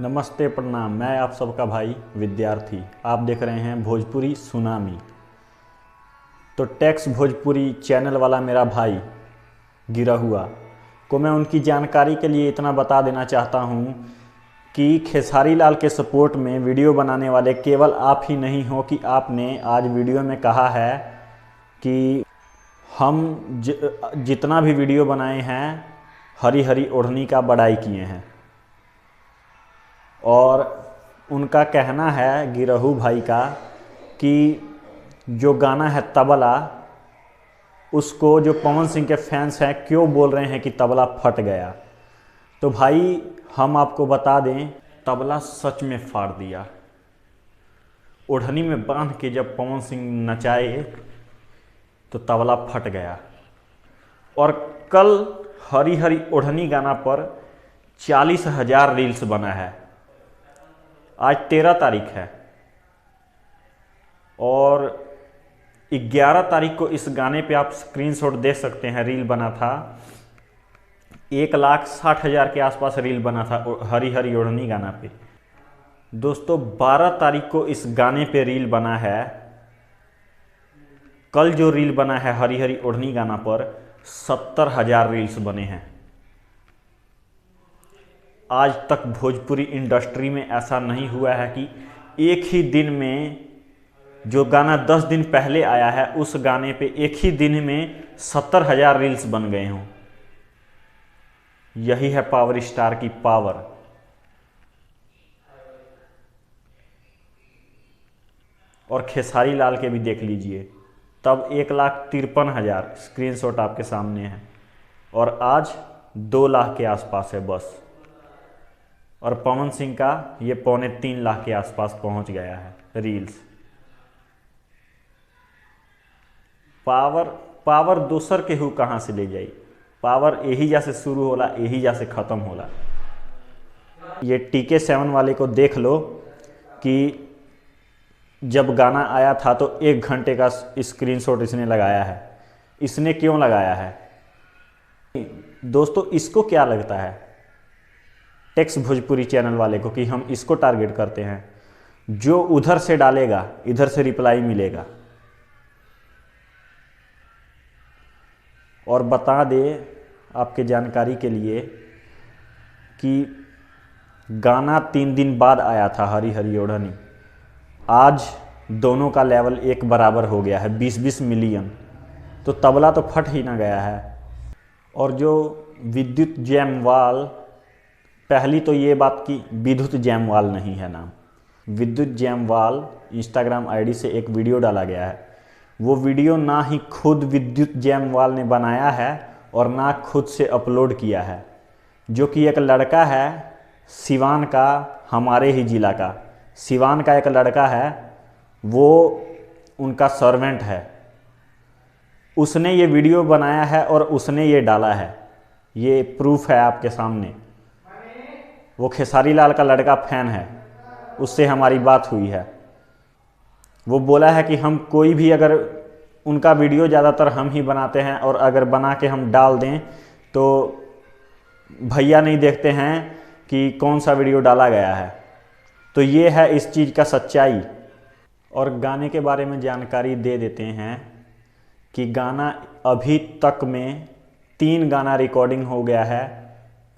नमस्ते प्रणाम। मैं आप सबका भाई विद्यार्थी। आप देख रहे हैं भोजपुरी सुनामी। तो टेक्स भोजपुरी चैनल वाला मेरा भाई गिरा हुआ को मैं उनकी जानकारी के लिए इतना बता देना चाहता हूं कि खेसारी लाल के सपोर्ट में वीडियो बनाने वाले केवल आप ही नहीं हो कि आपने आज वीडियो में कहा है कि हम जितना भी वीडियो बनाए हैं हरी हरी ओढ़नी का बड़ाई किए हैं। और उनका कहना है गिरहू भाई का कि जो गाना है तबला, उसको जो पवन सिंह के फैंस हैं क्यों बोल रहे हैं कि तबला फट गया। तो भाई हम आपको बता दें, तबला सच में फाड़ दिया। ओढ़नी में बांध के जब पवन सिंह नचाए तो तबला फट गया। और कल हरी हरी ओढ़नी गाना पर 40,000 रील्स बना है। आज 13 तारीख है और 11 तारीख को इस गाने पे आप स्क्रीनशॉट देख सकते हैं। रील बना था 1,60,000 के आसपास रील बना था हरी हरी ओढ़नी गाना पे। दोस्तों 12 तारीख को इस गाने पे रील बना है। कल जो रील बना है हरी हरी ओढ़नी गाना पर 70,000 रील्स बने हैं। आज तक भोजपुरी इंडस्ट्री में ऐसा नहीं हुआ है कि एक ही दिन में जो गाना 10 दिन पहले आया है उस गाने पे एक ही दिन में 70,000 रील्स बन गए हों। यही है पावर स्टार की पावर। और खेसारी लाल के भी देख लीजिए, तब 1,53,000 स्क्रीनशॉट आपके सामने है और आज 2 लाख के आसपास है बस। और पवन सिंह का ये 2.25 लाख के आसपास पहुंच गया है रील्स। पावर दोसर के हु कहाँ से ले जाई। पावर यही जैसे शुरू होला यही जैसे ख़त्म होला। ये TK7 वाले को देख लो कि जब गाना आया था तो 1 घंटे का स्क्रीनशॉट इसने लगाया है। इसने क्यों लगाया है दोस्तों? इसको क्या लगता है टेक्स भोजपुरी चैनल वाले को कि हम इसको टारगेट करते हैं? जो उधर से डालेगा इधर से रिप्लाई मिलेगा। और बता दे आपके जानकारी के लिए कि गाना 3 दिन बाद आया था हरी हरी ओढ़नी। आज दोनों का लेवल एक बराबर हो गया है 20-20 मिलियन। तो तबला तो फट ही ना गया है। और जो विद्युत जैमवाल, पहली तो ये बात कि विद्युत जैमवाल नहीं है नाम, विद्युत जैमवाल इंस्टाग्राम आईडी से एक वीडियो डाला गया है। वो वीडियो ना ही खुद विद्युत जैमवाल ने बनाया है और ना खुद से अपलोड किया है। जो कि एक लड़का है सिवान का, हमारे ही ज़िला का सिवान का एक लड़का है, वो उनका सर्वेंट है। उसने ये वीडियो बनाया है और उसने ये डाला है। ये प्रूफ है आपके सामने। वो खेसारी लाल का लड़का फैन है, उससे हमारी बात हुई है। वो बोला है कि हम कोई भी अगर उनका वीडियो ज़्यादातर हम ही बनाते हैं और अगर बना के हम डाल दें तो भैया नहीं देखते हैं कि कौन सा वीडियो डाला गया है। तो ये है इस चीज़ का सच्चाई। और गाने के बारे में जानकारी दे देते हैं कि गाना अभी तक में 3 गाना रिकॉर्डिंग हो गया है,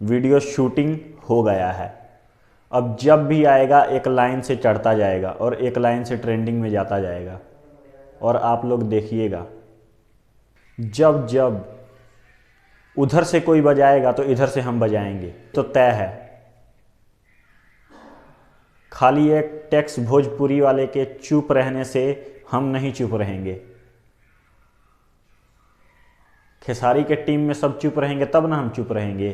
वीडियो शूटिंग हो गया है। अब जब भी आएगा एक लाइन से चढ़ता जाएगा और एक लाइन से ट्रेंडिंग में जाता जाएगा। और आप लोग देखिएगा, जब जब उधर से कोई बजाएगा तो इधर से हम बजाएंगे, तो तय है। खाली एक टेक्स भोजपुरी वाले के चुप रहने से हम नहीं चुप रहेंगे। खेसारी के टीम में सब चुप रहेंगे तब ना हम चुप रहेंगे।